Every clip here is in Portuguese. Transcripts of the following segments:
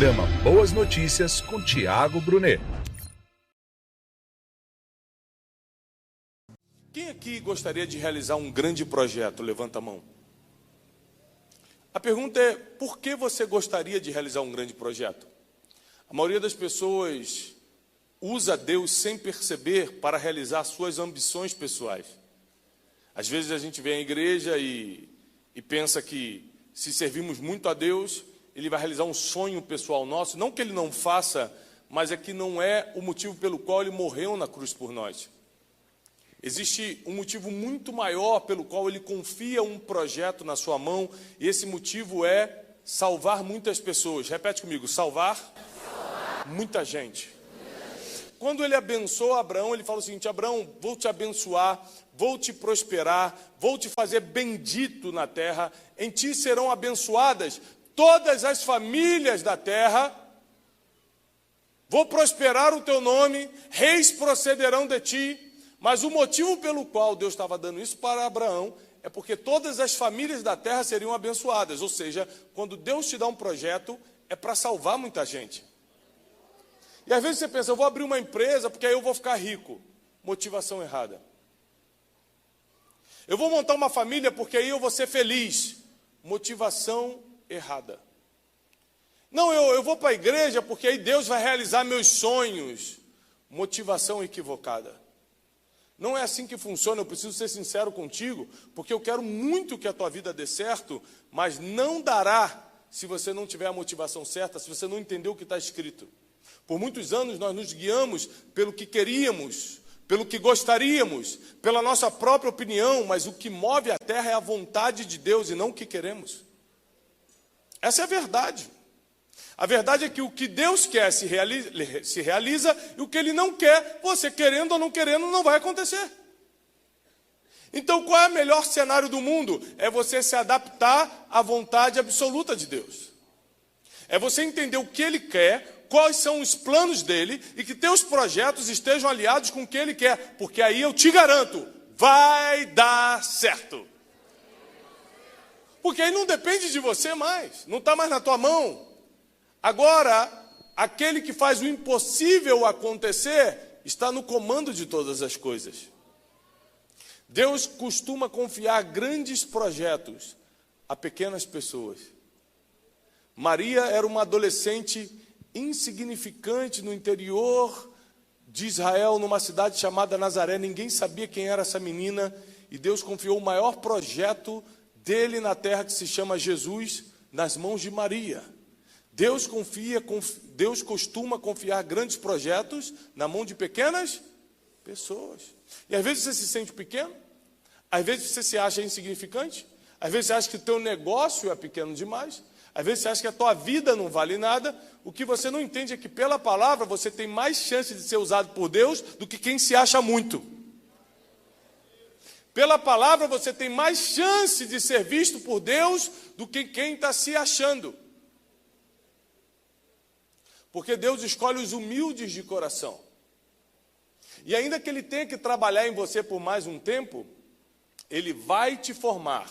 programa Boas Notícias com Tiago Brunet. Quem aqui gostaria de realizar um grande projeto? Levanta a mão. A pergunta é, por que você gostaria de realizar um grande projeto? A maioria das pessoas usa Deus sem perceber para realizar suas ambições pessoais. Às vezes a gente vem à igreja e pensa que se servimos muito a Deus, Ele vai realizar um sonho pessoal nosso. Não que Ele não faça, mas é que não é o motivo pelo qual Ele morreu na cruz por nós. Existe um motivo muito maior pelo qual Ele confia um projeto na sua mão, e esse motivo é salvar muitas pessoas. Repete comigo, salvar muita gente. Quando Ele abençoou Abraão, Ele fala o seguinte: Abraão, vou te abençoar, vou te prosperar, vou te fazer bendito na terra, em ti serão abençoadas todas as famílias da terra, vou prosperar o teu nome, reis procederão de ti. Mas o motivo pelo qual Deus estava dando isso para Abraão é porque todas as famílias da terra seriam abençoadas. Ou seja, quando Deus te dá um projeto, é para salvar muita gente. E às vezes você pensa, eu vou abrir uma empresa porque aí eu vou ficar rico. Motivação errada. Eu vou montar uma família porque aí eu vou ser feliz. Motivação errada. Não, eu vou para a igreja porque aí Deus vai realizar meus sonhos. Motivação equivocada. Não é assim que funciona, eu preciso ser sincero contigo, porque eu quero muito que a tua vida dê certo, mas não dará se você não tiver a motivação certa, se você não entender o que está escrito. Por muitos anos nós nos guiamos pelo que queríamos, pelo que gostaríamos, pela nossa própria opinião, mas o que move a terra é a vontade de Deus e não o que queremos. Essa é a verdade. A verdade é que o que Deus quer se realiza e o que Ele não quer, você querendo ou não querendo, não vai acontecer. Então, qual é o melhor cenário do mundo? É você se adaptar à vontade absoluta de Deus. É você entender o que Ele quer, quais são os planos dEle e que teus projetos estejam aliados com o que Ele quer. Porque aí eu te garanto, vai dar certo. Porque aí não depende de você mais, não está mais na tua mão. Agora, aquele que faz o impossível acontecer está no comando de todas as coisas. Deus costuma confiar grandes projetos a pequenas pessoas. Maria era uma adolescente insignificante no interior de Israel, numa cidade chamada Nazaré. Ninguém sabia quem era essa menina, e Deus confiou o maior projeto dele na terra, que se chama Jesus, nas mãos de Maria. Deus costuma confiar grandes projetos na mão de pequenas pessoas. E às vezes você se sente pequeno, às vezes você se acha insignificante, às vezes você acha que o teu negócio é pequeno demais, às vezes você acha que a tua vida não vale nada. O que você não entende é que pela palavra você tem mais chance de ser usado por Deus do que quem se acha muito. Pela palavra você tem mais chance de ser visto por Deus do que quem está se achando. Porque Deus escolhe os humildes de coração. E ainda que Ele tenha que trabalhar em você por mais um tempo, Ele vai te formar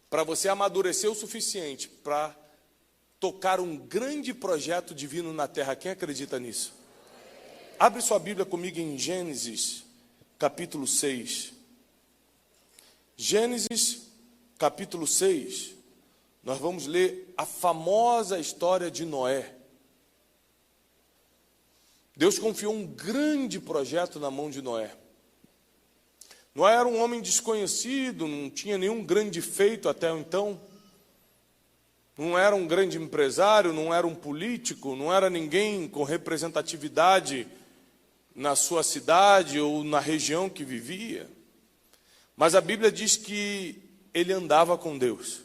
para você amadurecer o suficiente para tocar um grande projeto divino na terra. Quem acredita nisso? Abre sua Bíblia comigo em Gênesis, capítulo 6. Gênesis, capítulo 6. Nós vamos ler a famosa história de Noé. Deus confiou um grande projeto na mão de Noé. Noé era um homem desconhecido, não tinha nenhum grande feito até então. Não era um grande empresário, não era um político, não era ninguém com representatividade na sua cidade ou na região que vivia. Mas a Bíblia diz que ele andava com Deus.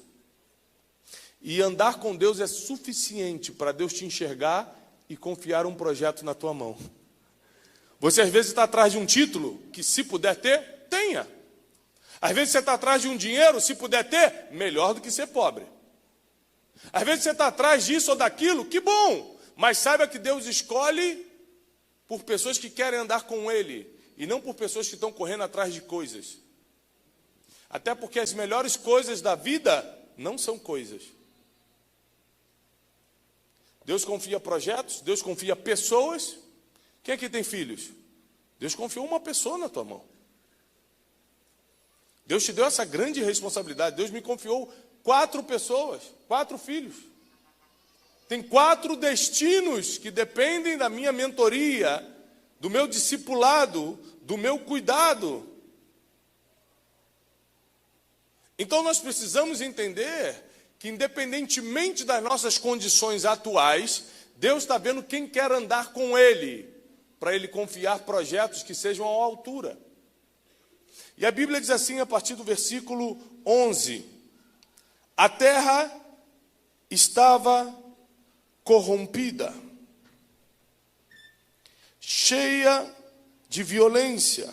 E andar com Deus é suficiente para Deus te enxergar e confiar um projeto na tua mão. Você às vezes está atrás de um título que, se puder ter, tenha. Às vezes você está atrás de um dinheiro, se puder ter, melhor do que ser pobre. Às vezes você está atrás disso ou daquilo, que bom, mas saiba que Deus escolhe por pessoas que querem andar com Ele, e não por pessoas que estão correndo atrás de coisas. Até porque as melhores coisas da vida não são coisas. Deus confia projetos, Deus confia pessoas. Quem aqui tem filhos? Deus confiou uma pessoa na tua mão. Deus te deu essa grande responsabilidade. Deus me confiou 4 pessoas, 4 filhos. Tem 4 destinos que dependem da minha mentoria, do meu discipulado, do meu cuidado. Então nós precisamos entender que, independentemente das nossas condições atuais, Deus está vendo quem quer andar com Ele, para Ele confiar projetos que sejam à altura. E a Bíblia diz assim, a partir do versículo 11: a terra estava corrompida, cheia de violência.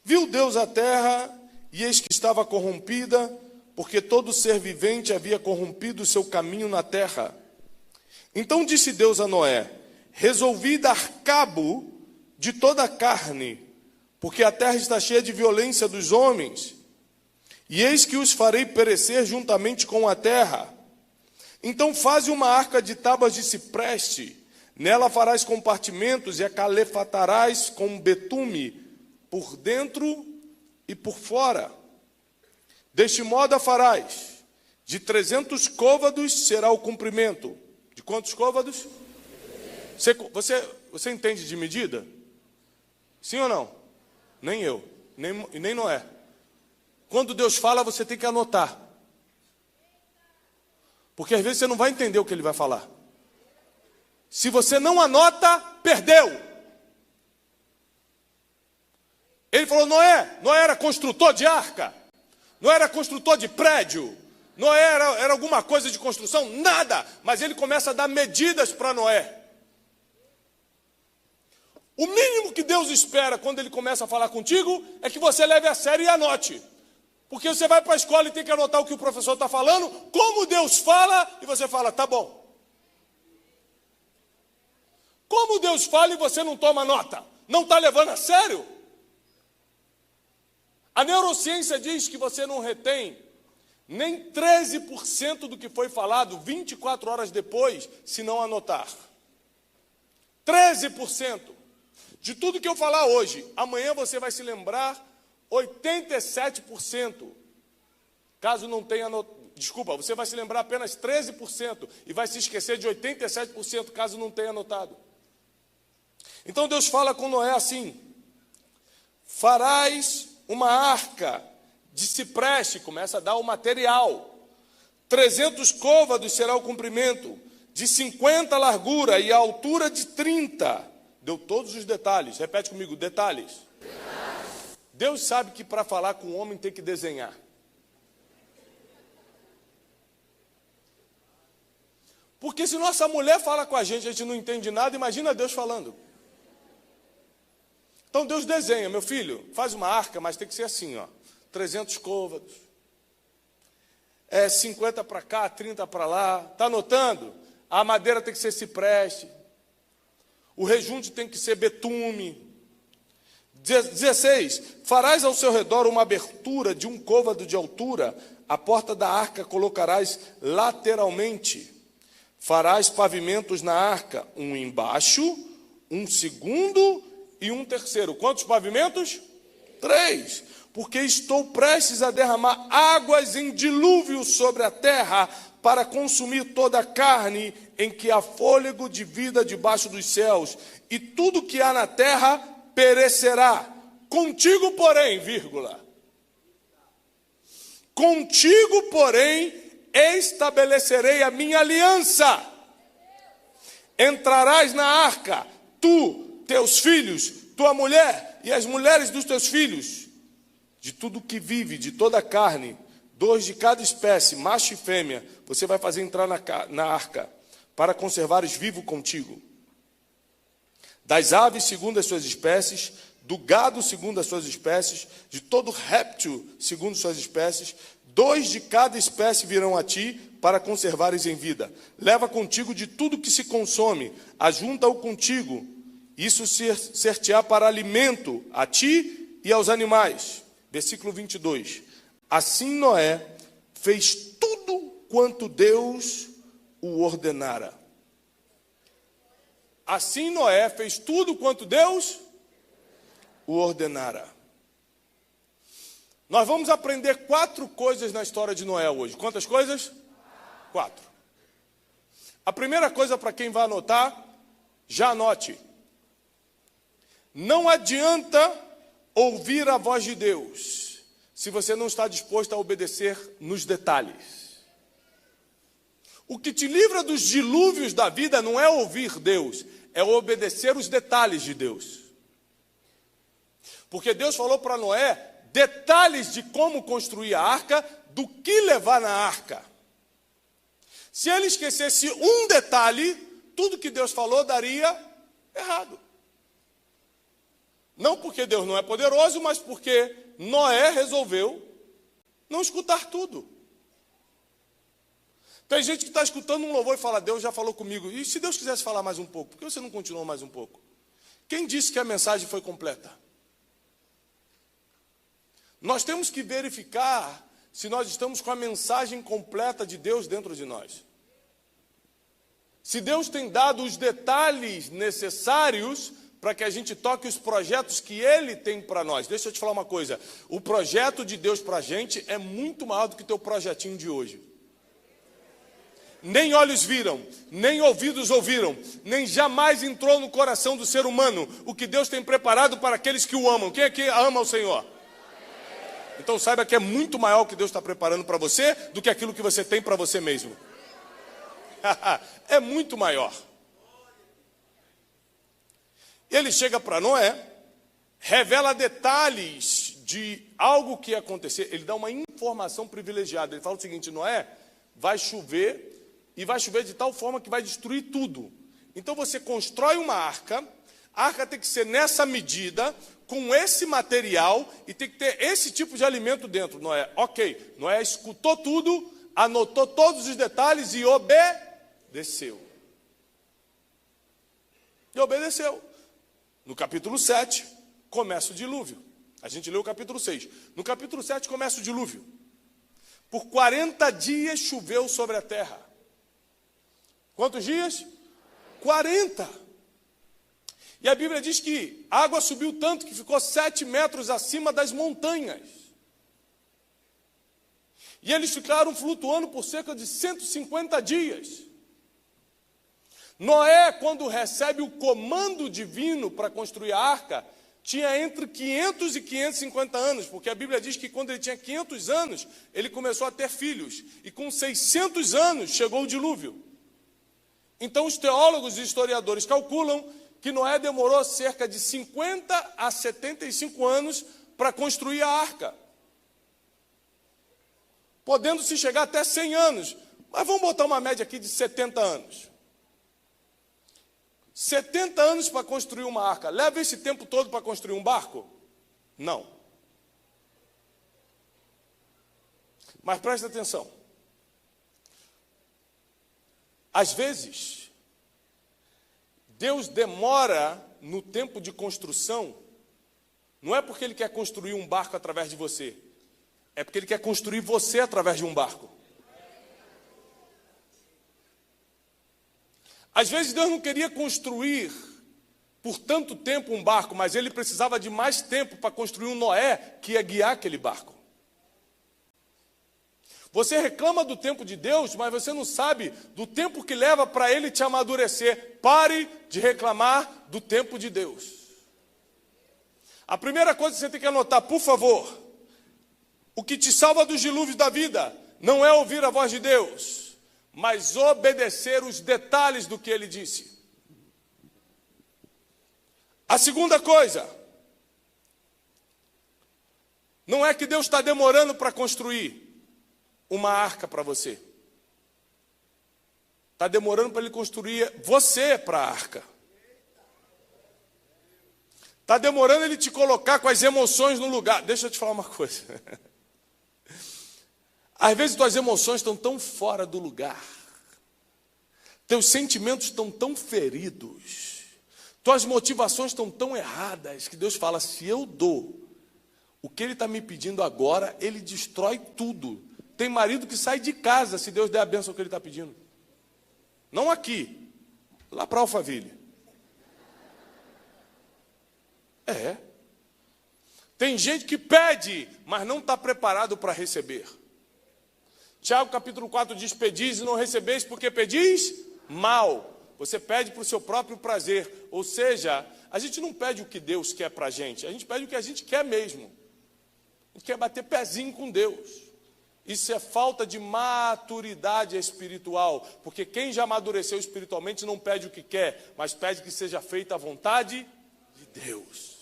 Viu Deus a terra, e eis que estava corrompida, porque todo ser vivente havia corrompido o seu caminho na terra. Então disse Deus a Noé: resolvi dar cabo de toda a carne, porque a terra está cheia de violência dos homens, e eis que os farei perecer juntamente com a terra. Então faze uma arca de tábuas de cipreste, nela farás compartimentos e a calefatarás com betume por dentro e por fora. Deste modo a farás. De 300 côvados será o comprimento. De quantos côvados? Você entende de medida? Sim ou não? Nem eu, nem Noé. Quando Deus fala, você tem que anotar. Porque às vezes você não vai entender o que Ele vai falar. Se você não anota, perdeu. Ele falou: Noé era construtor de arca, não era construtor de prédio, Noé era alguma coisa de construção, nada. Mas ele começa a dar medidas para Noé. O mínimo que Deus espera quando Ele começa a falar contigo é que você leve a sério e anote. Porque você vai para a escola e tem que anotar o que o professor está falando, como Deus fala, e você fala: tá bom. Como Deus fala e você não toma nota? Não está levando a sério? A neurociência diz que você não retém nem 13% do que foi falado 24 horas depois, se não anotar. 13%. De tudo que eu falar hoje, amanhã você vai se lembrar 87%. Caso não tenha anotado. Desculpa, você vai se lembrar apenas 13% e vai se esquecer de 87% caso não tenha anotado. Então Deus fala com Noé assim: farás uma arca de cipreste, começa a dar o material. 300 côvados será o comprimento, de 50 a largura e a altura de 30. Deu todos os detalhes. Repete comigo: detalhes. Deus sabe que para falar com o homem tem que desenhar. Porque se nossa mulher fala com a gente não entende nada, imagina Deus falando. Então Deus desenha: meu filho, faz uma arca, mas tem que ser assim, ó, 300 côvados. 50 para cá, 30 para lá. Está anotando? A madeira tem que ser cipreste. O rejunte tem que ser betume. 16, farás ao seu redor uma abertura de 1 côvado de altura, a porta da arca colocarás lateralmente. Farás pavimentos na arca, um embaixo, um segundo e um terceiro. Quantos pavimentos? 3. Porque estou prestes a derramar águas em dilúvio sobre a terra, para consumir toda a carne em que há fôlego de vida debaixo dos céus, e tudo que há na terra perecerá. Contigo, porém, vírgula. Contigo, porém, estabelecerei a minha aliança. Entrarás na arca, tu, teus filhos, tua mulher e as mulheres dos teus filhos, de tudo que vive, de toda a carne, 2 de cada espécie, macho e fêmea, você vai fazer entrar na arca, para conservares vivo contigo. Das aves segundo as suas espécies, do gado segundo as suas espécies, de todo réptil segundo suas espécies, 2 de cada espécie virão a ti, para conservares em vida. Leva contigo de tudo que se consome, ajunta-o contigo, isso ser-te-á para alimento a ti e aos animais. Versículo 22. Assim Noé fez tudo quanto Deus o ordenara. Assim Noé fez tudo quanto Deus o ordenara. Nós vamos aprender 4 coisas na história de Noé hoje. Quantas coisas? 4. A primeira coisa, para quem vai anotar, já anote. Não adianta ouvir a voz de Deus se você não está disposto a obedecer nos detalhes. O que te livra dos dilúvios da vida não é ouvir Deus, é obedecer os detalhes de Deus. Porque Deus falou para Noé detalhes de como construir a arca, do que levar na arca. Se ele esquecesse um detalhe, tudo que Deus falou daria errado. Não porque Deus não é poderoso, mas porque Noé resolveu não escutar tudo. Tem gente que está escutando um louvor e fala, Deus já falou comigo. E se Deus quisesse falar mais um pouco, por que você não continuou mais um pouco? Quem disse que a mensagem foi completa? Nós temos que verificar se nós estamos com a mensagem completa de Deus dentro de nós. Se Deus tem dado os detalhes necessários para que a gente toque os projetos que Ele tem para nós. Deixa eu te falar uma coisa. O projeto de Deus para a gente é muito maior do que o teu projetinho de hoje. Nem olhos viram, nem ouvidos ouviram, nem jamais entrou no coração do ser humano o que Deus tem preparado para aqueles que o amam. Quem é que ama o Senhor? Então saiba que é muito maior o que Deus está preparando para você do que aquilo que você tem para você mesmo. É muito maior. Ele chega para Noé, revela detalhes de algo que ia acontecer. Ele dá uma informação privilegiada. Ele fala o seguinte, Noé, vai chover, e vai chover de tal forma que vai destruir tudo. Então você constrói uma arca, a arca tem que ser nessa medida, com esse material, e tem que ter esse tipo de alimento dentro. Noé, ok. Noé escutou tudo, anotou todos os detalhes e obedeceu. E obedeceu. No capítulo 7, começa o dilúvio. A gente leu o capítulo 6. No capítulo 7 começa o dilúvio. Por 40 dias choveu sobre a terra. Quantos dias? 40. E a Bíblia diz que a água subiu tanto que ficou 7 metros acima das montanhas. E eles ficaram flutuando por cerca de 150 dias. Noé, quando recebe o comando divino para construir a arca, tinha entre 500 e 550 anos, porque a Bíblia diz que quando ele tinha 500 anos, ele começou a ter filhos, e com 600 anos chegou o dilúvio. Então os teólogos e historiadores calculam que Noé demorou cerca de 50 a 75 anos para construir a arca, podendo-se chegar até 100 anos, mas vamos botar uma média aqui de 70 anos. 70 anos para construir uma arca. Leva esse tempo todo para construir um barco? Não. Mas presta atenção. Às vezes, Deus demora no tempo de construção, não é porque Ele quer construir um barco através de você, é porque Ele quer construir você através de um barco. Às vezes Deus não queria construir por tanto tempo um barco, mas Ele precisava de mais tempo para construir um Noé que ia guiar aquele barco. Você reclama do tempo de Deus, mas você não sabe do tempo que leva para Ele te amadurecer. Pare de reclamar do tempo de Deus. A primeira coisa que você tem que anotar, por favor, o que te salva dos dilúvios da vida não é ouvir a voz de Deus, mas obedecer os detalhes do que Ele disse. A segunda coisa, não é que Deus está demorando para construir uma arca para você. Está demorando para Ele construir você para a arca. Está demorando Ele te colocar com as emoções no lugar. Deixa eu te falar uma coisa. Às vezes tuas emoções estão tão fora do lugar. Teus sentimentos estão tão feridos. Tuas motivações estão tão erradas que Deus fala, se eu dou o que Ele está me pedindo agora, Ele destrói tudo. Tem marido que sai de casa se Deus der a bênção que ele está pedindo. Não aqui, lá para Alphaville. Tem gente que pede, mas não está preparado para receber. Tiago capítulo 4 diz, pedis e não recebeis porque pedis mal. Você pede para o seu próprio prazer. Ou seja, a gente não pede o que Deus quer para a gente pede o que a gente quer mesmo. A gente quer bater pezinho com Deus. Isso é falta de maturidade espiritual, porque quem já amadureceu espiritualmente não pede o que quer, mas pede que seja feita a vontade de Deus.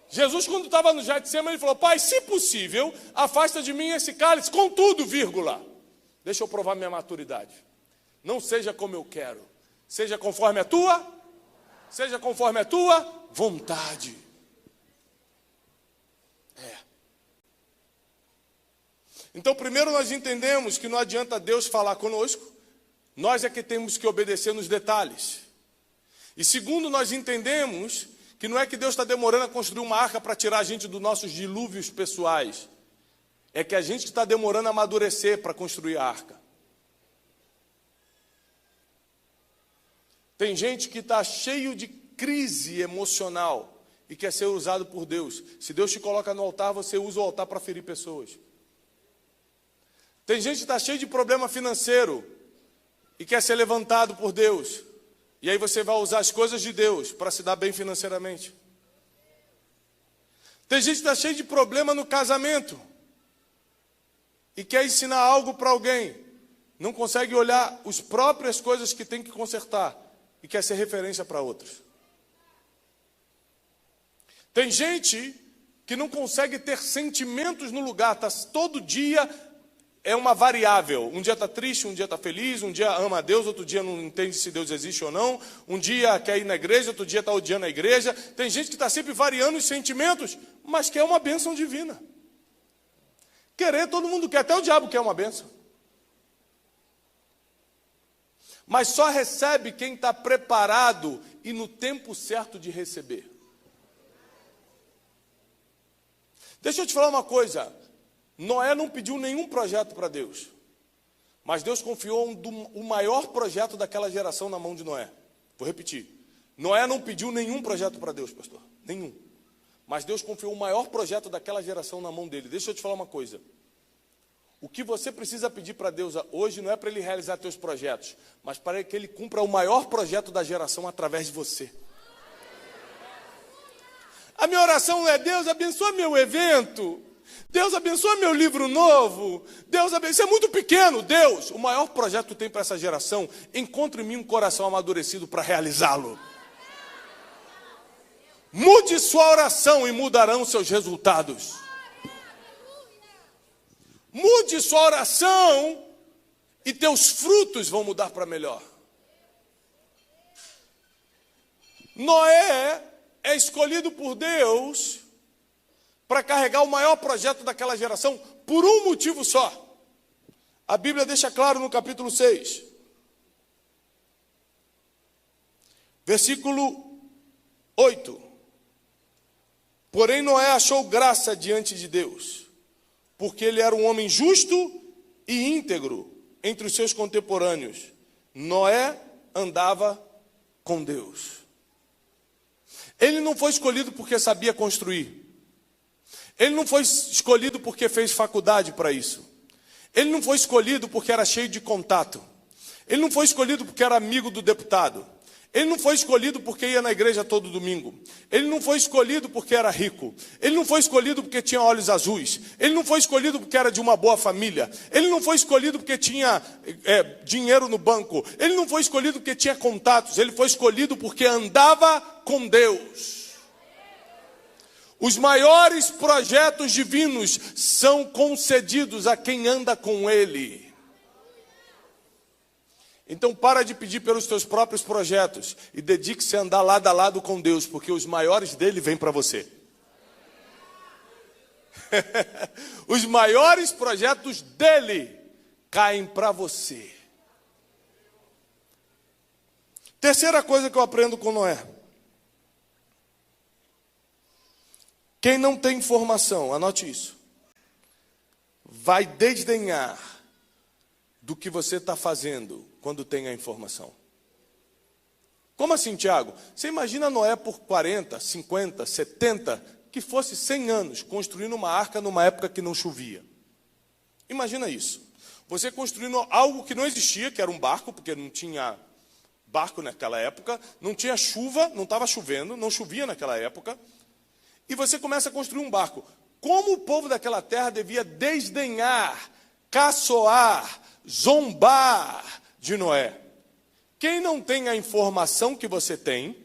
Jesus, quando estava no Getsemane, ele falou, Pai, se possível, afasta de mim esse cálice, contudo, vírgula, deixa eu provar minha maturidade. Não seja como eu quero, seja conforme a tua vontade. Então, primeiro nós entendemos que não adianta Deus falar conosco, nós é que temos que obedecer nos detalhes. E segundo, nós entendemos que não é que Deus está demorando a construir uma arca para tirar a gente dos nossos dilúvios pessoais. É que a gente está demorando a amadurecer para construir a arca. Tem gente que está cheio de crise emocional e quer ser usado por Deus. Se Deus te coloca no altar, você usa o altar para ferir pessoas. Tem gente que está cheio de problema financeiro e quer ser levantado por Deus. E aí você vai usar as coisas de Deus para se dar bem financeiramente. Tem gente que está cheio de problema no casamento e quer ensinar algo para alguém. Não consegue olhar as próprias coisas que tem que consertar e quer ser referência para outros. Tem gente que não consegue ter sentimentos no lugar, está todo dia... É uma variável, um dia está triste, um dia está feliz, um dia ama a Deus, outro dia não entende se Deus existe ou não, um dia quer ir na igreja, outro dia está odiando a igreja. Tem gente que está sempre variando os sentimentos, mas quer uma bênção divina. Querer todo mundo quer, até o diabo quer uma bênção. Mas só recebe quem está preparado e no tempo certo de receber. Deixa eu te falar uma coisa. Noé não pediu nenhum projeto para Deus, mas Deus confiou o maior projeto daquela geração na mão de Noé. Vou repetir, Noé não pediu nenhum projeto para Deus, pastor, nenhum, mas Deus confiou o maior projeto daquela geração na mão dele. Deixa eu te falar uma coisa, o que você precisa pedir para Deus hoje não é para Ele realizar teus projetos, mas para que Ele cumpra o maior projeto da geração através de você. A minha oração é, Deus abençoa meu evento, Deus abençoa meu livro novo, Deus abençoa, isso é muito pequeno. Deus, o maior projeto que tem para essa geração, encontre em mim um coração amadurecido para realizá-lo. Mude sua oração e mudarão seus resultados. Mude sua oração e teus frutos vão mudar para melhor. Noé é escolhido por Deus para carregar o maior projeto daquela geração por um motivo só. A Bíblia deixa claro no capítulo 6. Versículo 8. Porém Noé achou graça diante de Deus, porque ele era um homem justo e íntegro entre os seus contemporâneos. Noé andava com Deus. Ele não foi escolhido porque sabia construir. Ele não foi escolhido porque fez faculdade para isso. Ele não foi escolhido porque era cheio de contato. Ele não foi escolhido porque era amigo do deputado. Ele não foi escolhido porque ia na igreja todo domingo. Ele não foi escolhido porque era rico. Ele não foi escolhido porque tinha olhos azuis. Ele não foi escolhido porque era de uma boa família. Ele não foi escolhido porque tinha dinheiro no banco. Ele não foi escolhido porque tinha contatos. Ele foi escolhido porque andava com Deus. Os maiores projetos divinos são concedidos a quem anda com Ele. Então para de pedir pelos teus próprios projetos e dedique-se a andar lado a lado com Deus, porque os maiores dele vêm para você. Os maiores projetos dele caem para você. Terceira coisa que eu aprendo com Noé. Quem não tem formação, anote isso, vai desdenhar do que você está fazendo quando tem a informação. Como assim, Tiago? Você imagina Noé por 40, 50, 70, que fosse 100 anos, construindo uma arca numa época que não chovia. Imagina isso. Você construindo algo que não existia, que era um barco, porque não tinha barco naquela época, não tinha chuva, não estava chovendo, não chovia naquela época, e você começa a construir um barco. Como o povo daquela terra devia desdenhar, caçoar, zombar de Noé. Quem não tem a informação que você tem,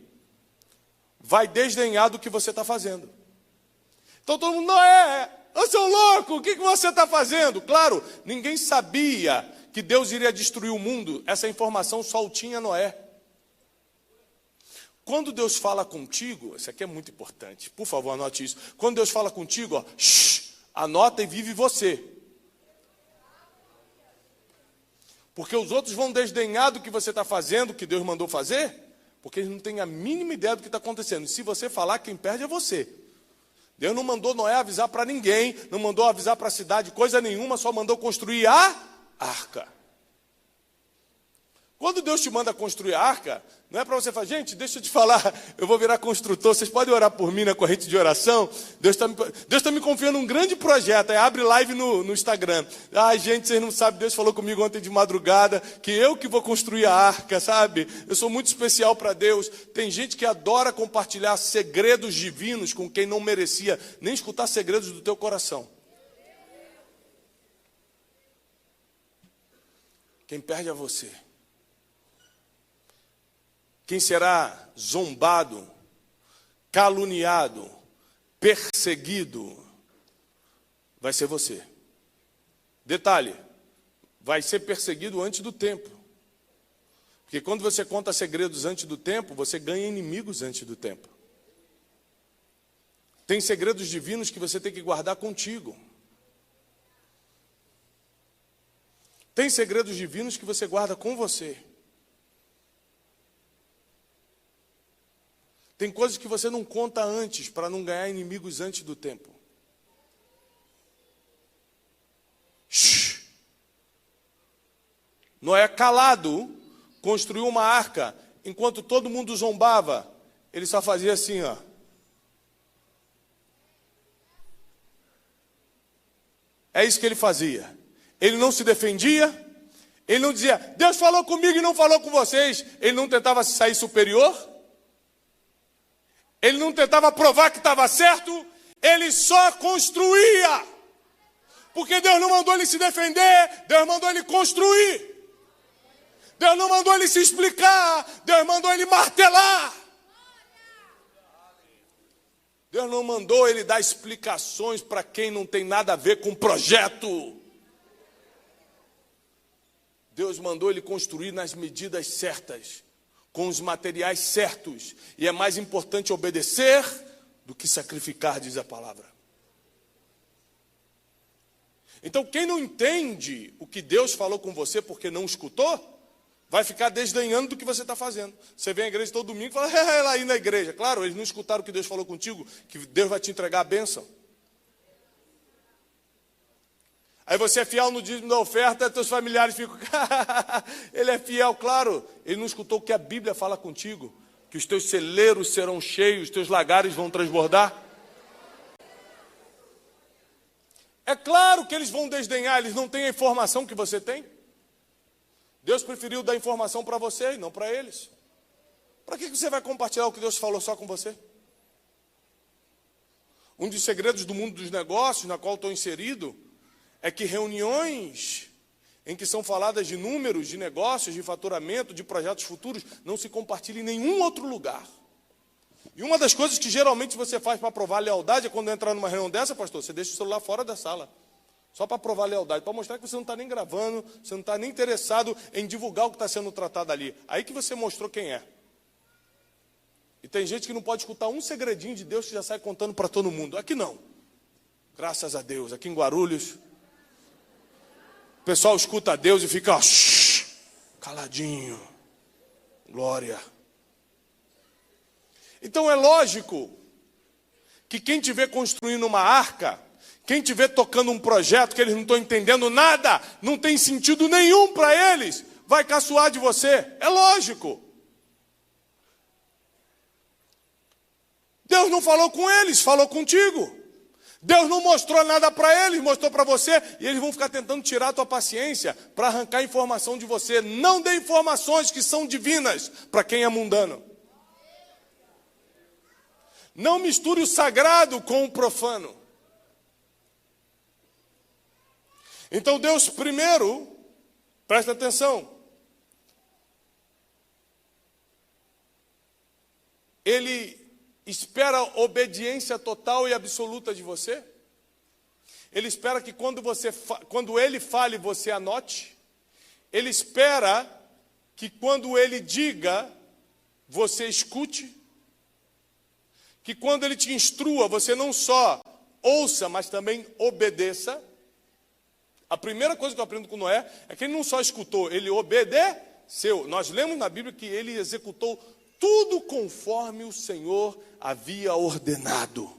vai desdenhar do que você está fazendo. Então todo mundo, Noé, ô seu louco, o que você está fazendo? Claro, ninguém sabia que Deus iria destruir o mundo, essa informação só o tinha Noé. Quando Deus fala contigo, isso aqui é muito importante, por favor, anote isso. Quando Deus fala contigo, ó, anota e vive você. Porque os outros vão desdenhar do que você está fazendo, que Deus mandou fazer, porque eles não têm a mínima ideia do que está acontecendo. E se você falar, quem perde é você. Deus não mandou Noé avisar para ninguém, não mandou avisar para a cidade coisa nenhuma, só mandou construir a arca. Quando Deus te manda construir a arca, não é para você falar, gente, deixa eu te falar, eu vou virar construtor, vocês podem orar por mim na corrente de oração? Deus tá me confiando um grande projeto, aí abre live no Instagram. Ai, gente, vocês não sabem, Deus falou comigo ontem de madrugada, que eu que vou construir a arca, sabe? Eu sou muito especial para Deus. Tem gente que adora compartilhar segredos divinos com quem não merecia nem escutar segredos do teu coração. Quem perde é você. Quem será zombado, caluniado, perseguido, vai ser você. Detalhe, vai ser perseguido antes do tempo. Porque quando você conta segredos antes do tempo, você ganha inimigos antes do tempo. Tem segredos divinos que você tem que guardar contigo. Tem segredos divinos que você guarda com você. Tem coisas que você não conta antes, para não ganhar inimigos antes do tempo. Shhh. Noé, calado, construiu uma arca, enquanto todo mundo zombava, ele só fazia assim, ó. É isso que ele fazia. Ele não se defendia, ele não dizia, Deus falou comigo e não falou com vocês. Ele não tentava sair superior. Ele não tentava provar que estava certo, ele só construía. Porque Deus não mandou ele se defender, Deus mandou ele construir. Deus não mandou ele se explicar, Deus mandou ele martelar. Deus não mandou ele dar explicações para quem não tem nada a ver com o projeto. Deus mandou ele construir nas medidas certas, com os materiais certos, e é mais importante obedecer do que sacrificar, diz a palavra. Então, quem não entende o que Deus falou com você porque não escutou, vai ficar desdenhando do que você está fazendo. Você vem à igreja todo domingo e fala, ela aí na igreja. Claro, eles não escutaram o que Deus falou contigo, que Deus vai te entregar a bênção. Aí você é fiel no dízimo da oferta, teus familiares ficam, ele é fiel, claro. Ele não escutou o que a Bíblia fala contigo, que os teus celeiros serão cheios, os teus lagares vão transbordar. É claro que eles vão desdenhar, eles não têm a informação que você tem. Deus preferiu dar informação para você e não para eles. Para que você vai compartilhar o que Deus falou só com você? Um dos segredos do mundo dos negócios, na qual estou inserido, é que reuniões em que são faladas de números, de negócios, de faturamento, de projetos futuros, não se compartilha em nenhum outro lugar. E uma das coisas que geralmente você faz para provar lealdade é quando entrar numa reunião dessa, pastor, você deixa o celular fora da sala. Só para provar lealdade, para mostrar que você não está nem gravando, você não está nem interessado em divulgar o que está sendo tratado ali. Aí que você mostrou quem é. E tem gente que não pode escutar um segredinho de Deus que já sai contando para todo mundo. Aqui não. Graças a Deus. Aqui em Guarulhos, o pessoal escuta a Deus e fica caladinho. Glória. Então é lógico que quem te vê construindo uma arca, Quem te vê tocando um projeto que eles não estão entendendo nada, não tem sentido nenhum para eles, vai caçoar de você. É lógico. Deus não falou com eles, falou contigo. Deus não mostrou nada para eles, mostrou para você, e eles vão ficar tentando tirar a tua paciência para arrancar informação de você. Não dê informações que são divinas para quem é mundano. Não misture o sagrado com o profano. Então Deus primeiro, presta atenção, Ele espera obediência total e absoluta de você. Ele espera que quando Ele fale, você anote. Ele espera que quando Ele diga, você escute. Que quando Ele te instrua, você não só ouça, mas também obedeça. A primeira coisa que eu aprendo com Noé é que ele não só escutou, ele obedeceu. Nós lemos na Bíblia que ele executou tudo conforme o Senhor havia ordenado.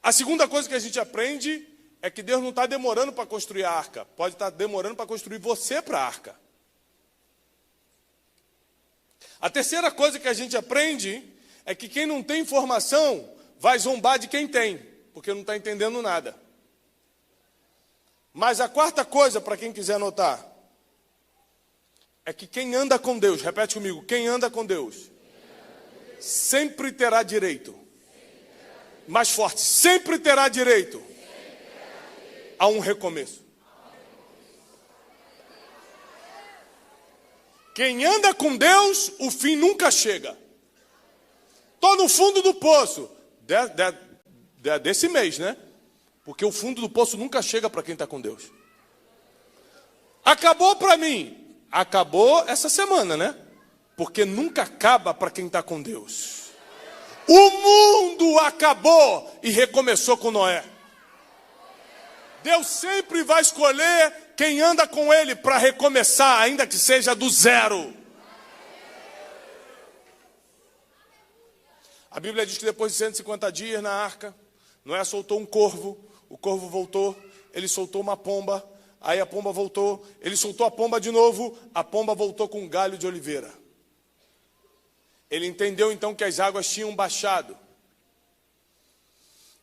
A segunda coisa que a gente aprende é que Deus não está demorando para construir a arca. Pode estar demorando para construir você para a arca. A terceira coisa que a gente aprende é que quem não tem informação vai zombar de quem tem, porque não está entendendo nada. Mas a quarta coisa, para quem quiser anotar, é que quem anda com Deus, repete comigo, quem anda com Deus, sempre terá direito. Mais forte, sempre terá direito a um recomeço. Quem anda com Deus, o fim nunca chega. Estou no fundo do poço, desse mês, né? Porque o fundo do poço nunca chega para quem está com Deus. Acabou para mim. Acabou essa semana, né? Porque nunca acaba para quem está com Deus. O mundo acabou e recomeçou com Noé. Deus sempre vai escolher quem anda com Ele para recomeçar, ainda que seja do zero. A Bíblia diz que depois de 150 dias na arca, Noé soltou um corvo. O corvo voltou, ele soltou uma pomba, aí a pomba voltou, ele soltou a pomba de novo, a pomba voltou com um galho de oliveira. Ele entendeu então que as águas tinham baixado.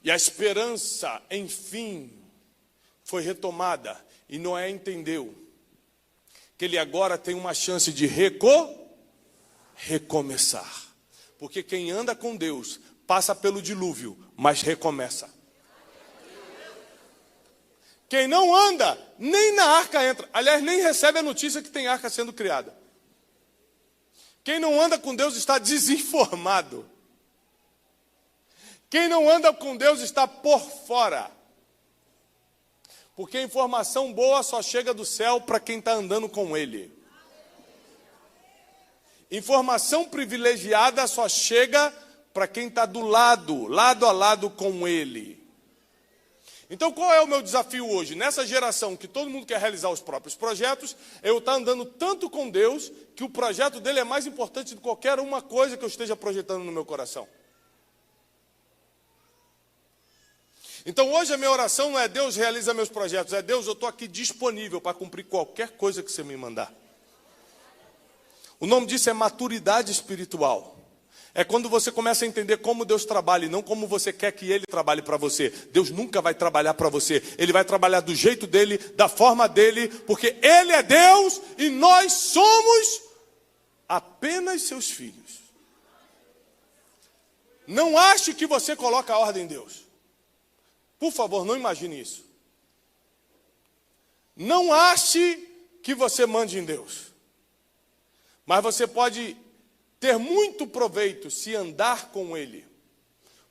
E a esperança, enfim, foi retomada. E Noé entendeu que ele agora tem uma chance de recomeçar. Porque quem anda com Deus passa pelo dilúvio, mas recomeça. Quem não anda, nem na arca entra. Aliás, nem recebe a notícia que tem arca sendo criada. Quem não anda com Deus está desinformado. Quem não anda com Deus está por fora. Porque a informação boa só chega do céu para quem está andando com Ele. Informação privilegiada só chega para quem está lado a lado com Ele. Então, qual é o meu desafio hoje? Nessa geração que todo mundo quer realizar os próprios projetos, eu estou andando tanto com Deus que o projeto dele é mais importante do que qualquer uma coisa que eu esteja projetando no meu coração. Então, hoje a minha oração não é Deus realiza meus projetos, é Deus, eu estou aqui disponível para cumprir qualquer coisa que você me mandar. O nome disso é maturidade espiritual. É quando você começa a entender como Deus trabalha e não como você quer que Ele trabalhe para você. Deus nunca vai trabalhar para você. Ele vai trabalhar do jeito dele, da forma dele, porque Ele é Deus e nós somos apenas seus filhos. Não ache que você coloca a ordem em Deus. Por favor, não imagine isso. Não ache que você mande em Deus. Mas você pode ter muito proveito se andar com Ele.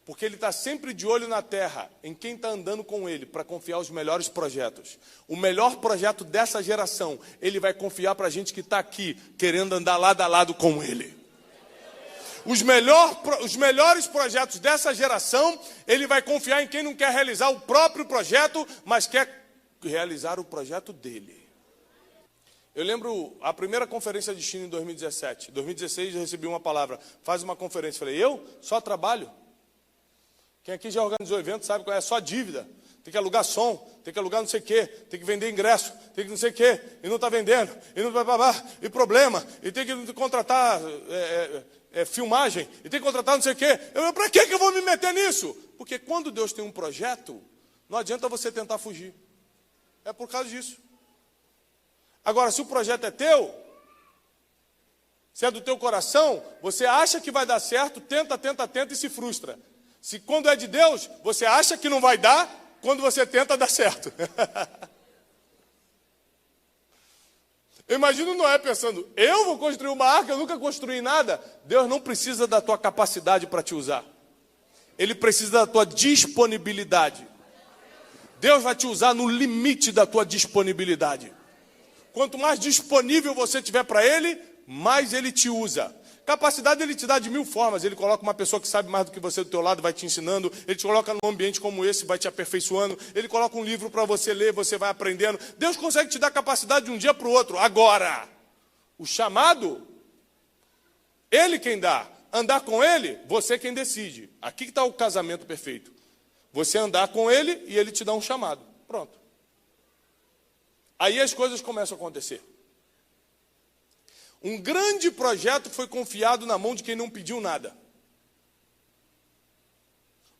Porque Ele está sempre de olho na terra, em quem está andando com Ele, para confiar os melhores projetos. O melhor projeto dessa geração, Ele vai confiar para a gente que está aqui, querendo andar lado a lado com Ele. Os melhores projetos dessa geração, Ele vai confiar em quem não quer realizar o próprio projeto, mas quer realizar o projeto dele. Eu lembro a primeira conferência de China em 2017. Em 2016 eu recebi uma palavra, faz uma conferência. Falei, eu só trabalho? Quem aqui já organizou evento sabe que é só dívida. Tem que alugar som, tem que alugar não sei o quê, tem que vender ingresso, tem que não sei o quê, e não está vendendo, e não vai, e problema, e tem que contratar filmagem, e tem que contratar não sei o quê. Para que eu vou me meter nisso? Porque quando Deus tem um projeto, não adianta você tentar fugir. É por causa disso. Agora, se o projeto é teu, se é do teu coração, você acha que vai dar certo, tenta e se frustra. Se quando é de Deus, você acha que não vai dar, quando você tenta, dá certo. Eu imagino Noé pensando, eu vou construir uma arca, eu nunca construí nada. Deus não precisa da tua capacidade para te usar. Ele precisa da tua disponibilidade. Deus vai te usar no limite da tua disponibilidade. Quanto mais disponível você tiver para Ele, mais Ele te usa. Capacidade Ele te dá de 1000 formas. Ele coloca uma pessoa que sabe mais do que você do teu lado, vai te ensinando. Ele te coloca num ambiente como esse, vai te aperfeiçoando. Ele coloca um livro para você ler, você vai aprendendo. Deus consegue te dar capacidade de um dia para o outro. Agora, o chamado, Ele quem dá. Andar com Ele, você quem decide. Aqui que está o casamento perfeito. Você andar com Ele e Ele te dá um chamado. Pronto. Aí as coisas começam a acontecer. Um grande projeto foi confiado na mão de quem não pediu nada.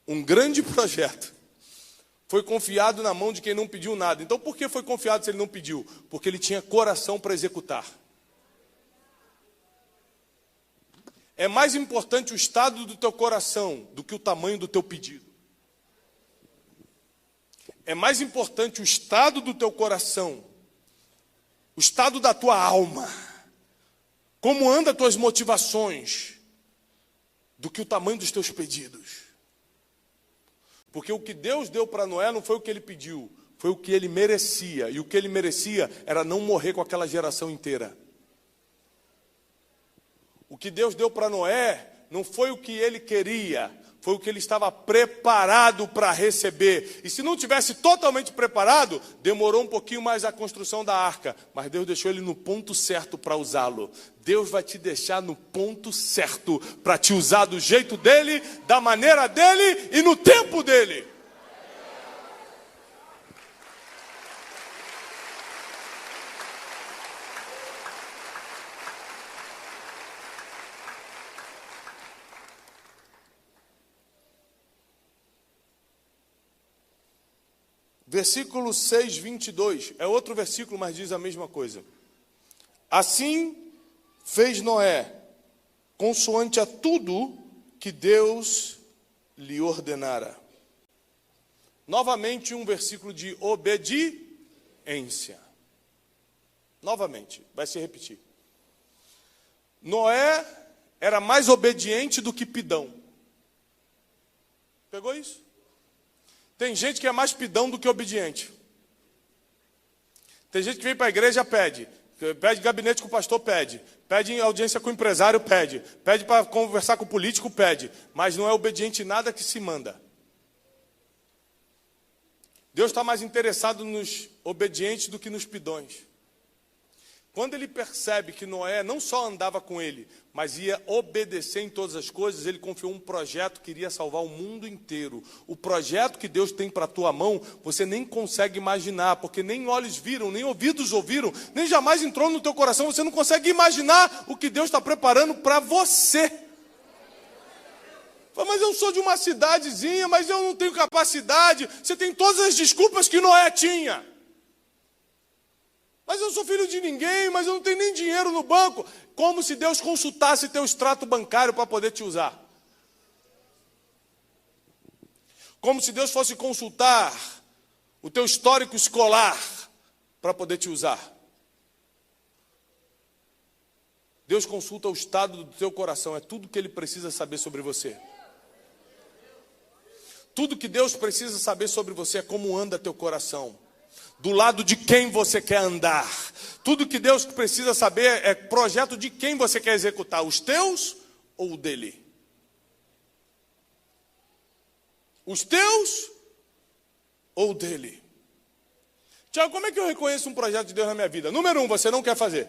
Um grande projeto foi confiado na mão de quem não pediu nada. Então, por que foi confiado se ele não pediu? Porque ele tinha coração para executar. É mais importante o estado do teu coração do que o tamanho do teu pedido. É mais importante o estado do teu coração, o estado da tua alma, como andam as tuas motivações, do que o tamanho dos teus pedidos. Porque o que Deus deu para Noé não foi o que ele pediu, foi o que ele merecia. E o que ele merecia era não morrer com aquela geração inteira. O que Deus deu para Noé não foi o que ele queria, foi o que ele estava preparado para receber. E se não tivesse totalmente preparado, demorou um pouquinho mais a construção da arca. Mas Deus deixou ele no ponto certo para usá-lo. Deus vai te deixar no ponto certo para te usar do jeito dele, da maneira dele e no tempo dele. Versículo 6, 22, é outro versículo, mas diz a mesma coisa. Assim fez Noé, consoante a tudo que Deus lhe ordenara. Novamente um versículo de obediência. Novamente, vai se repetir. Noé era mais obediente do que pidão. Pegou isso? Tem gente que é mais pidão do que obediente. Tem gente que vem para a igreja, pede gabinete com o pastor, pede audiência com o empresário, pede para conversar com o político, pede, mas não é obediente em nada que se manda. Deus está mais interessado nos obedientes do que nos pidões. Quando ele percebe que Noé não só andava com ele, mas ia obedecer em todas as coisas, ele confiou um projeto que iria salvar o mundo inteiro. O projeto que Deus tem para a tua mão, você nem consegue imaginar, porque nem olhos viram, nem ouvidos ouviram, nem jamais entrou no teu coração, você não consegue imaginar o que Deus está preparando para você. Mas eu sou de uma cidadezinha, mas eu não tenho capacidade. Você tem todas as desculpas que Noé tinha. Mas eu sou filho de ninguém, mas eu não tenho nem dinheiro no banco. Como se Deus consultasse teu extrato bancário para poder te usar. Como se Deus fosse consultar o teu histórico escolar para poder te usar. Deus consulta o estado do teu coração, é tudo que Ele precisa saber sobre você. Tudo que Deus precisa saber sobre você é como anda teu coração. Do lado de quem você quer andar. Tudo que Deus precisa saber é projeto de quem você quer executar, os teus ou o dele? Os teus ou o dele? Tiago, como é que eu reconheço um projeto de Deus na minha vida? Número 1, você não quer fazer.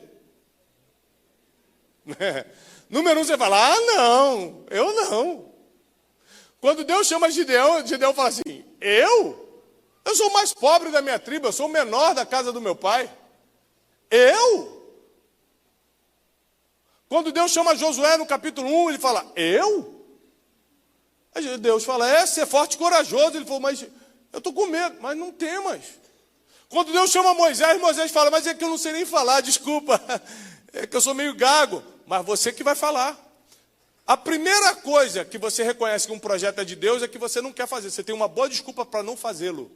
Número 1, você fala, não, eu não. Quando Deus chama Gideão, Gideão fala assim, eu? Eu sou o mais pobre da minha tribo, eu sou o menor da casa do meu pai. Eu? Quando Deus chama Josué no capítulo 1, ele fala, eu? Aí Deus fala, ser forte e corajoso. Ele falou, mas eu estou com medo, mas não temas. Quando Deus chama Moisés, Moisés fala, mas é que eu não sei nem falar, desculpa, é que eu sou meio gago, mas você que vai falar. A primeira coisa que você reconhece que um projeto é de Deus é que você não quer fazer, você tem uma boa desculpa para não fazê-lo.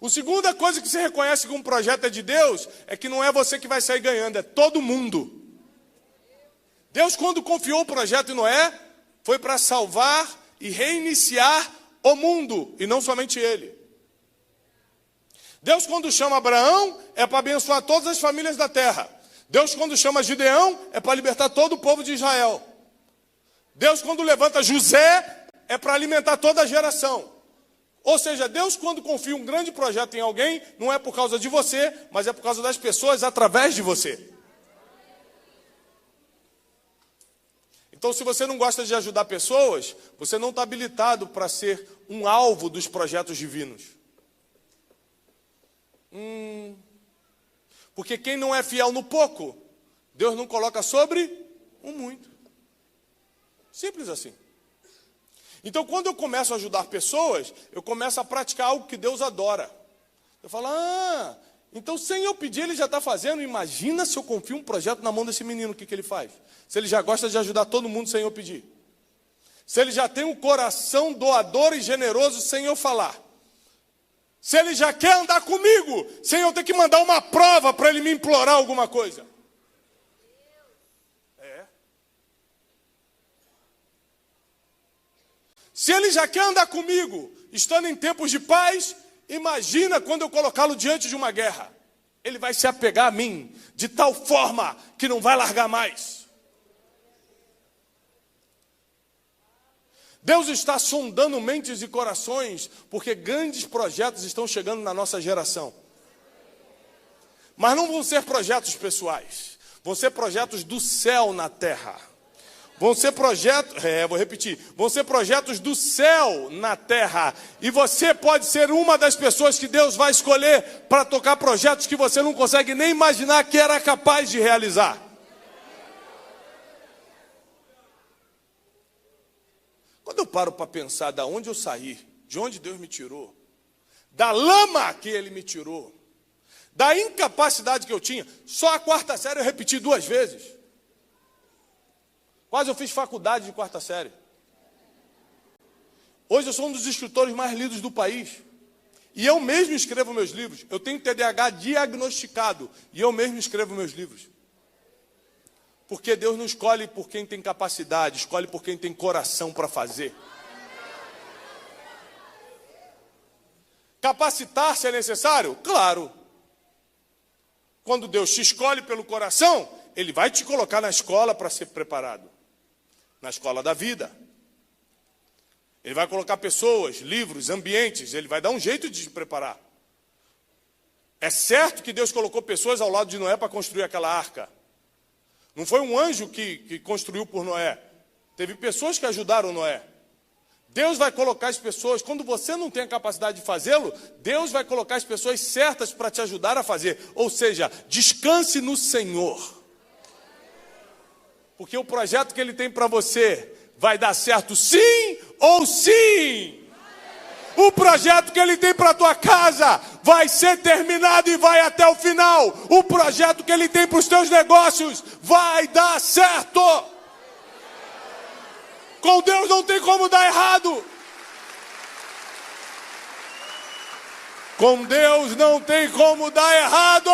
A segunda coisa que você reconhece que um projeto é de Deus é que não é você que vai sair ganhando, é todo mundo. Deus, quando confiou o projeto em Noé, foi para salvar e reiniciar o mundo, e não somente ele. Deus, quando chama Abraão, é para abençoar todas as famílias da terra. Deus, quando chama Gideão, é para libertar todo o povo de Israel. Deus, quando levanta José, é para alimentar toda a geração. Ou seja, Deus, quando confia um grande projeto em alguém, não é por causa de você, mas é por causa das pessoas através de você. Então, se você não gosta de ajudar pessoas, você não está habilitado para ser um alvo dos projetos divinos. Porque quem não é fiel no pouco, Deus não coloca sobre o muito. Simples assim. Então, quando eu começo a ajudar pessoas, eu começo a praticar algo que Deus adora. Eu falo, então sem eu pedir ele já está fazendo. Imagina se eu confio um projeto na mão desse menino, o que ele faz? Se ele já gosta de ajudar todo mundo sem eu pedir. Se ele já tem um coração doador e generoso sem eu falar. Se ele já quer andar comigo, sem eu ter que mandar uma prova para ele me implorar alguma coisa. Se ele já quer andar comigo, estando em tempos de paz, imagina quando eu colocá-lo diante de uma guerra. Ele vai se apegar a mim, de tal forma que não vai largar mais. Deus está sondando mentes e corações, porque grandes projetos estão chegando na nossa geração. Mas não vão ser projetos pessoais, vão ser projetos do céu na terra. Vão ser projetos, vão ser projetos do céu na terra. E você pode ser uma das pessoas que Deus vai escolher para tocar projetos que você não consegue nem imaginar que era capaz de realizar. Quando eu paro para pensar de onde eu saí, de onde Deus me tirou, da lama que Ele me tirou, da incapacidade que eu tinha, só a quarta série eu repeti 2 vezes. Quase eu fiz faculdade de 4ª série. Hoje eu sou um dos escritores mais lidos do país. E eu mesmo escrevo meus livros. Eu tenho TDAH diagnosticado. E eu mesmo escrevo meus livros. Porque Deus não escolhe por quem tem capacidade, escolhe por quem tem coração para fazer. Capacitar-se é necessário? Claro. Quando Deus te escolhe pelo coração, Ele vai te colocar na escola para ser preparado. Na escola da vida. Ele vai colocar pessoas, livros, ambientes, ele vai dar um jeito de te preparar. É certo que Deus colocou pessoas ao lado de Noé para construir aquela arca. Não foi um anjo que construiu por Noé. Teve pessoas que ajudaram Noé. Deus vai colocar as pessoas, quando você não tem a capacidade de fazê-lo, Deus vai colocar as pessoas certas para te ajudar a fazer. Ou seja, descanse no Senhor. Porque o projeto que Ele tem para você vai dar certo sim ou sim. O projeto que Ele tem para a tua casa vai ser terminado e vai até o final. O projeto que Ele tem para os teus negócios vai dar certo. Com Deus não tem como dar errado. Com Deus não tem como dar errado.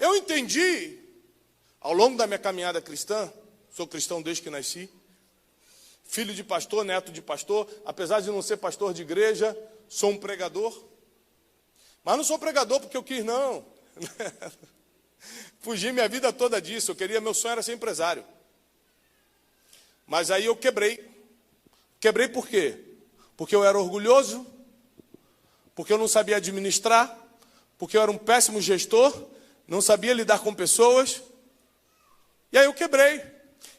Eu entendi, ao longo da minha caminhada cristã, sou cristão desde que nasci, filho de pastor, neto de pastor, apesar de não ser pastor de igreja, sou um pregador. Mas não sou pregador porque eu quis, não. Fugi minha vida toda disso, meu sonho era ser empresário. Mas aí eu quebrei. Quebrei por quê? Porque eu era orgulhoso, porque eu não sabia administrar, porque eu era um péssimo gestor, não sabia lidar com pessoas. E aí eu quebrei.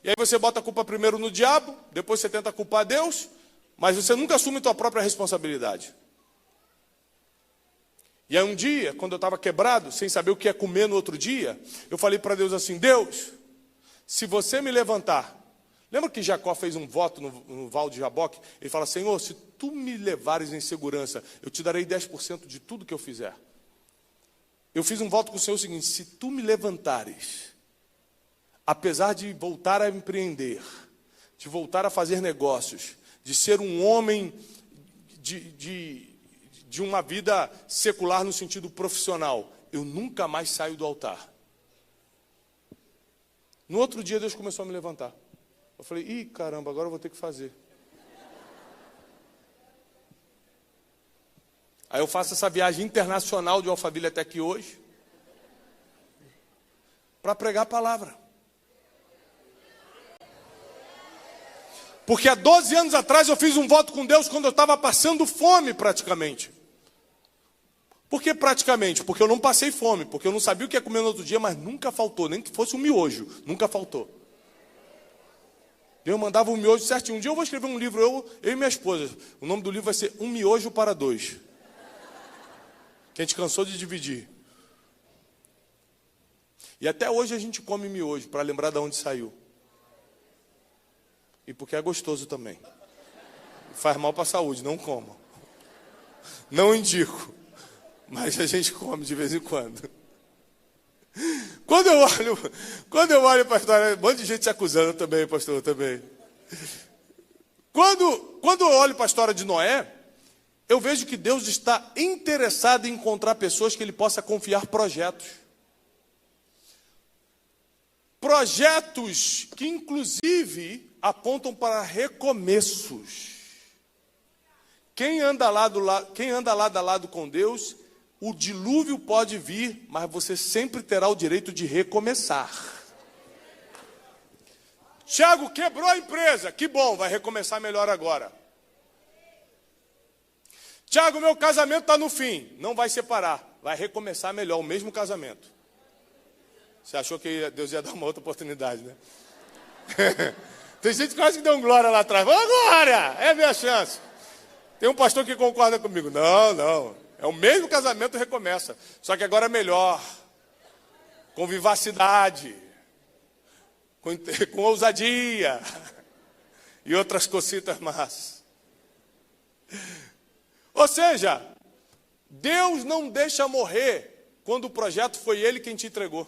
E aí você bota a culpa primeiro no diabo, depois você tenta culpar Deus, mas você nunca assume a tua própria responsabilidade. E aí um dia, quando eu estava quebrado, sem saber o que ia comer no outro dia, eu falei para Deus assim: Deus, se você me levantar... Lembra que Jacó fez um voto no Val de Jaboque? Ele fala: Senhor, se tu me levares em segurança, eu te darei 10% de tudo que eu fizer. Eu fiz um voto com o Senhor o seguinte: se tu me levantares, apesar de voltar a empreender, de voltar a fazer negócios, de ser um homem de uma vida secular no sentido profissional, eu nunca mais saio do altar. No outro dia Deus começou a me levantar. Eu falei: ih, caramba, agora eu vou ter que fazer. Aí eu faço essa viagem internacional de Alphaville até aqui hoje, para pregar a palavra. Porque há 12 anos atrás eu fiz um voto com Deus quando eu estava passando fome praticamente. Por que praticamente? Porque eu não passei fome, porque eu não sabia o que ia comer no outro dia, mas nunca faltou, nem que fosse um miojo, nunca faltou. Eu mandava um miojo certinho. Um dia eu vou escrever um livro, eu e minha esposa. O nome do livro vai ser Um Miojo para Dois. Que a gente cansou de dividir. E até hoje a gente come miojo, para lembrar de onde saiu. E porque é gostoso também. Faz mal para a saúde, não comam. Não indico. Mas a gente come de vez em quando. Quando eu olho para a história, um monte de gente se acusando também, pastor, também. Quando eu olho para a história de Noé, eu vejo que Deus está interessado em encontrar pessoas que Ele possa confiar projetos. Projetos que, inclusive, apontam para recomeços. Quem anda lado a lado com Deus, o dilúvio pode vir, mas você sempre terá o direito de recomeçar. Tiago, quebrou a empresa. Que bom, vai recomeçar melhor agora. Tiago, meu casamento está no fim. Não vai separar, vai recomeçar melhor, o mesmo casamento. Você achou que Deus ia dar uma outra oportunidade, né? Tem gente que quase que deu um glória lá atrás. Ô, glória, é a minha chance. Tem um pastor que concorda comigo. Não. É o mesmo casamento, recomeça. Só que agora é melhor. Com vivacidade. Com ousadia. E outras cositas más. Ou seja, Deus não deixa morrer quando o projeto foi Ele quem te entregou.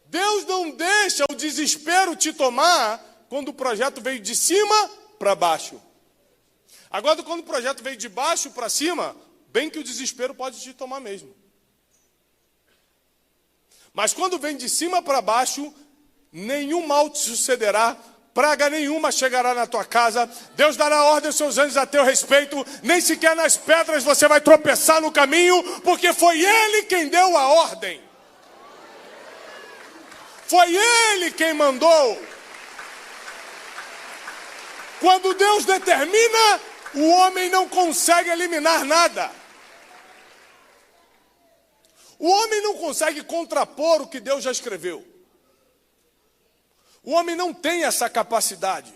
Deus não deixa o desespero te tomar quando o projeto veio de cima para baixo. Agora, quando o projeto veio de baixo para cima, bem que o desespero pode te tomar mesmo. Mas quando vem de cima para baixo, nenhum mal te sucederá, praga nenhuma chegará na tua casa, Deus dará ordem aos seus anjos a teu respeito, nem sequer nas pedras você vai tropeçar no caminho, porque foi Ele quem deu a ordem. Foi Ele quem mandou. Quando Deus determina, o homem não consegue eliminar nada. O homem não consegue contrapor o que Deus já escreveu. O homem não tem essa capacidade.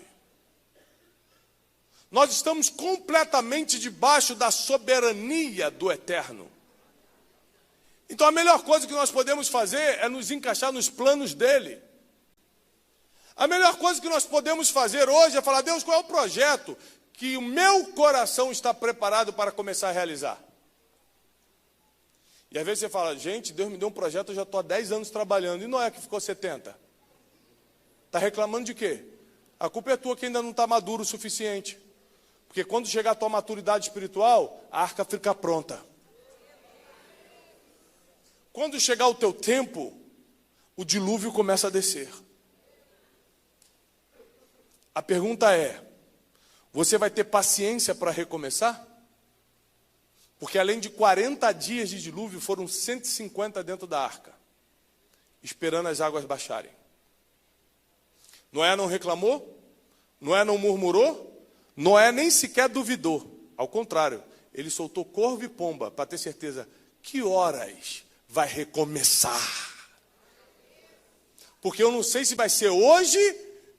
Nós estamos completamente debaixo da soberania do Eterno. Então a melhor coisa que nós podemos fazer é nos encaixar nos planos dele. A melhor coisa que nós podemos fazer hoje é falar: Deus, qual é o projeto que o meu coração está preparado para começar a realizar? E às vezes você fala: gente, Deus me deu um projeto, eu já estou há 10 anos trabalhando, e Noé que ficou 70. Está reclamando de quê? A culpa é tua que ainda não está maduro o suficiente. Porque quando chegar a tua maturidade espiritual, a arca fica pronta. Quando chegar o teu tempo, o dilúvio começa a descer. A pergunta é: você vai ter paciência para recomeçar? Porque além de 40 dias de dilúvio, foram 150 dentro da arca, esperando as águas baixarem. Noé não reclamou, Noé não murmurou, Noé nem sequer duvidou. Ao contrário, ele soltou corvo e pomba para ter certeza: que horas vai recomeçar? Porque eu não sei se vai ser hoje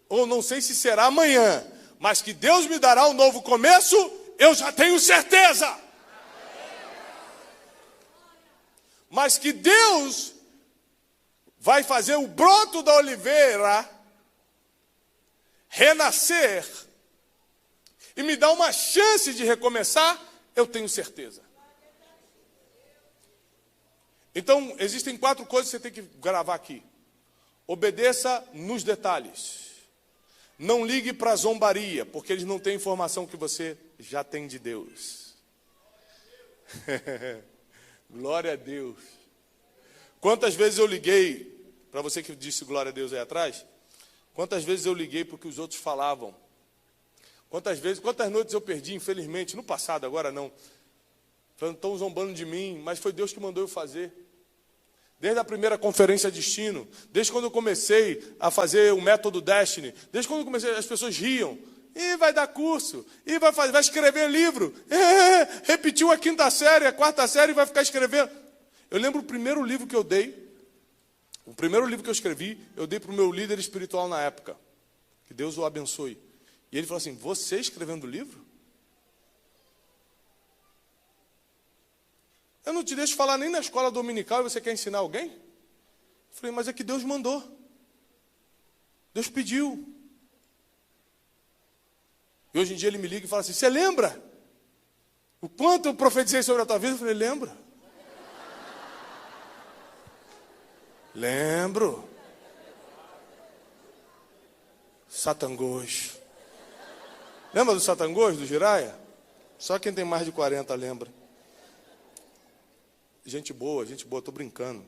ou não sei se será amanhã. Mas que Deus me dará um novo começo, eu já tenho certeza. Mas que Deus vai fazer o broto da oliveira renascer e me dar uma chance de recomeçar, eu tenho certeza. Então, existem 4 coisas que você tem que gravar aqui. Obedeça nos detalhes. Não ligue para a zombaria, porque eles não têm informação que você já tem de Deus. Glória a Deus. Quantas vezes eu liguei, para você que disse glória a Deus aí atrás, quantas vezes eu liguei para o que os outros falavam? Quantas noites eu perdi, infelizmente, no passado, agora não. Falando, estão zombando de mim, mas foi Deus que mandou eu fazer. Desde a primeira conferência Destino, desde quando eu comecei a fazer o método Destiny, desde quando eu comecei, as pessoas riam. E vai dar curso, e vai escrever livro. Repetiu a 5ª série, a 4ª série e vai ficar escrevendo. Eu lembro o primeiro livro que eu dei, o primeiro livro que eu escrevi, eu dei para o meu líder espiritual na época. Que Deus o abençoe. E ele falou assim, você escrevendo livro? Eu não te deixo falar nem na escola dominical e você quer ensinar alguém? Eu falei, mas é que Deus mandou. Deus pediu. E hoje em dia ele me liga e fala assim, você lembra? O quanto eu profetizei sobre a tua vida? Eu falei, lembro. Lembro. Satangôs. Lembra do Satangôs, do Jiraya? Só quem tem mais de 40 lembra. Gente boa, estou brincando.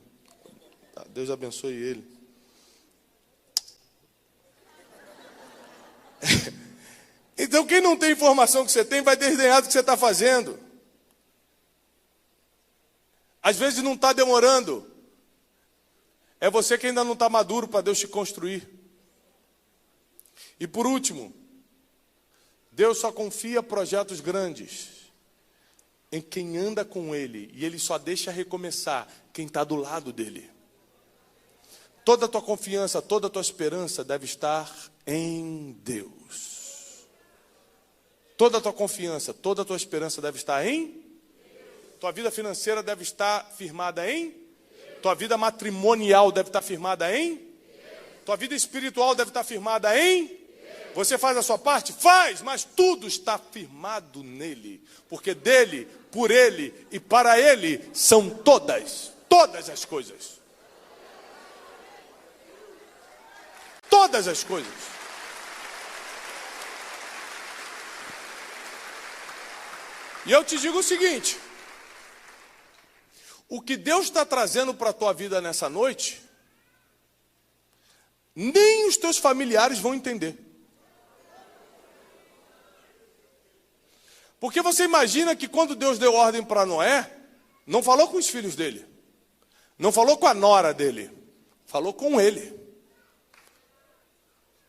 Deus abençoe ele. Então quem não tem informação que você tem, vai desdenhar do que você está fazendo. Às vezes não está demorando. É você que ainda não está maduro para Deus te construir. E por último, Deus só confia projetos grandes em quem anda com Ele, e Ele só deixa recomeçar quem está do lado dEle. Toda a tua confiança, toda a tua esperança deve estar em Deus. Toda a tua confiança, toda a tua esperança deve estar em Deus. Tua vida financeira deve estar firmada em Deus. Tua vida matrimonial deve estar firmada em Deus. Tua vida espiritual deve estar firmada em Deus. Você faz a sua parte? Faz, mas tudo está firmado nele. Porque dele, por ele e para ele são todas as coisas. Todas as coisas. E eu te digo o seguinte, o que Deus está trazendo para a tua vida nessa noite, nem os teus familiares vão entender. Porque você imagina que quando Deus deu ordem para Noé, não falou com os filhos dele, não falou com a nora dele, falou com ele.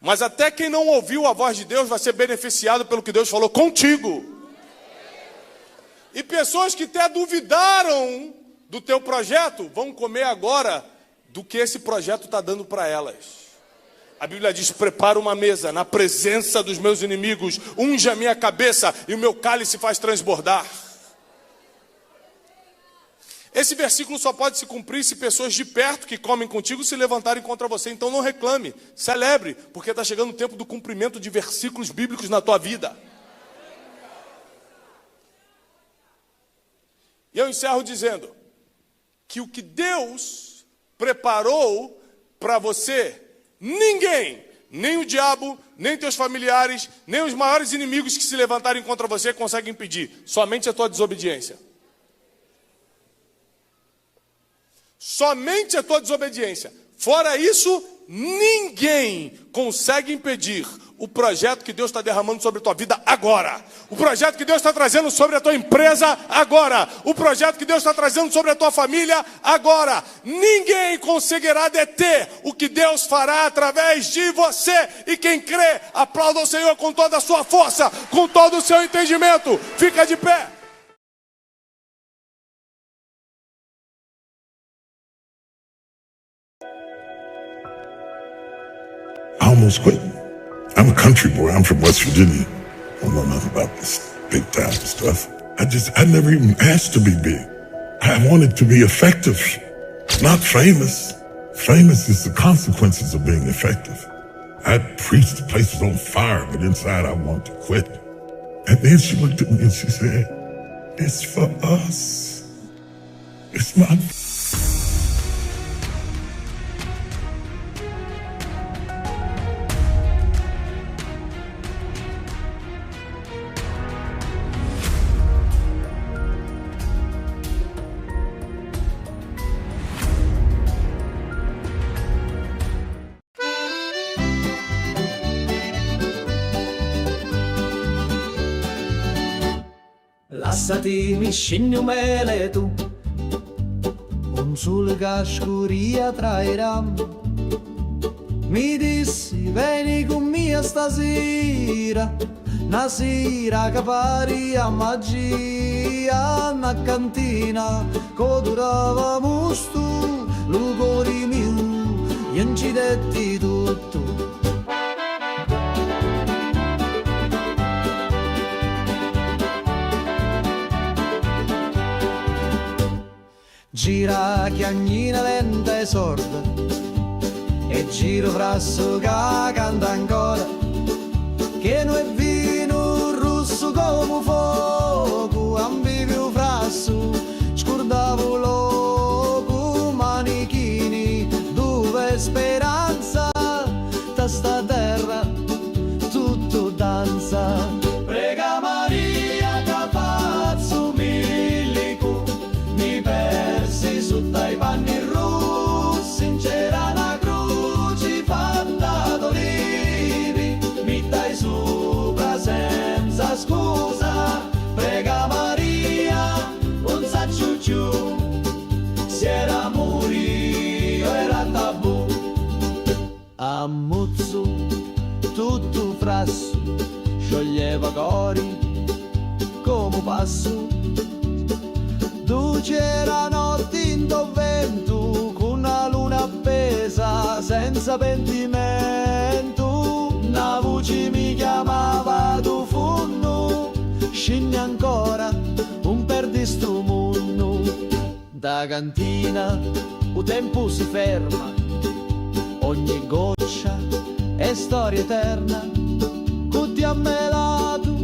Mas até quem não ouviu a voz de Deus vai ser beneficiado pelo que Deus falou contigo. E pessoas que até duvidaram do teu projeto, vão comer agora do que esse projeto está dando para elas. A Bíblia diz, prepara uma mesa na presença dos meus inimigos, unge a minha cabeça e o meu cálice faz transbordar. Esse versículo só pode se cumprir se pessoas de perto que comem contigo se levantarem contra você. Então não reclame, celebre, porque está chegando o tempo do cumprimento de versículos bíblicos na tua vida. E eu encerro dizendo que o que Deus preparou para você, ninguém, nem o diabo, nem teus familiares, nem os maiores inimigos que se levantarem contra você conseguem impedir. Somente a tua desobediência. Somente a tua desobediência. Fora isso, ninguém consegue impedir o projeto que Deus está derramando sobre a tua vida agora. O projeto que Deus está trazendo sobre a tua empresa agora. O projeto que Deus está trazendo sobre a tua família agora. Ninguém conseguirá deter o que Deus fará através de você. E quem crê, aplauda o Senhor com toda a sua força, com todo o seu entendimento. Fica de pé. was quitting. I'm a country boy. I'm from West Virginia. I don't know nothing about this big time stuff. I never even asked to be big. I wanted to be effective, not famous. Famous is the consequences of being effective. I preached the place was on fire, but inside I wanted to quit. And then she looked at me and she said, "It's for us. It's not." Lassati mi scegli mele tu, un sole che scuria trairà. Mi dissi vieni con me stasera, una sera che pari a magia, una cantina che durava musto, lo cuore mio, gli incidetti tutto. Gira chiagnina lenta e sorda, e giro frasso che canta ancora, che non è vino rosso come fuoco, ambivi frasso, scordavo loco, manichini, dove speranza, da sta terra tutto danza. Prega Maria che pazzo milico, mi persi su dai panni rossi, c'era una croce fatta d'olivi, mi dai sopra senza scusa. Prega Maria, non sa ciucciù, se era morio era tabù. Ammuzzo tutto frasso, scioglieva cori come passo. Tu c'era notte in vento, con una luna appesa senza pentimento. Una voce mi chiamava tu funno, scendi ancora un perdi sto mondo. Da cantina il tempo si ferma, ogni goccia è storia eterna. Cutti a me lato,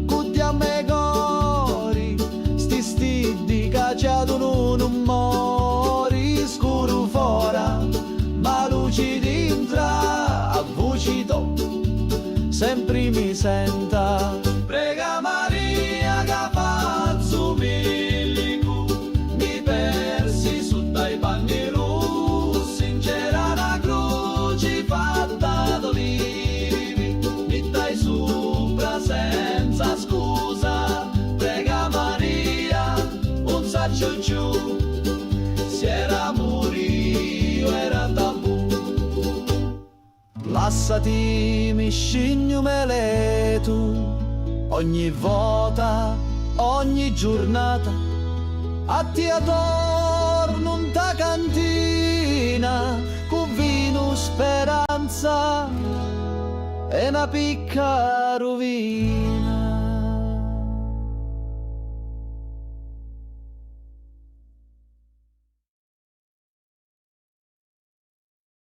cutti a me cori, sti stidi cacciato non mori. Scuro fora, ma luci dentro, a voci do, sempre mi senta. Prega Maria che pazzo milico, mi persi su dai panni rossi, c'era una croce fatta d'olivi, mi dai sopra senza scusa. Prega Maria, non sa ciucciù, se era morio era tabù. Lassati mi scegli mele tu, ogni volta, ogni giornata, a te attorno in ta cantina, con vino speranza e una picca rovina.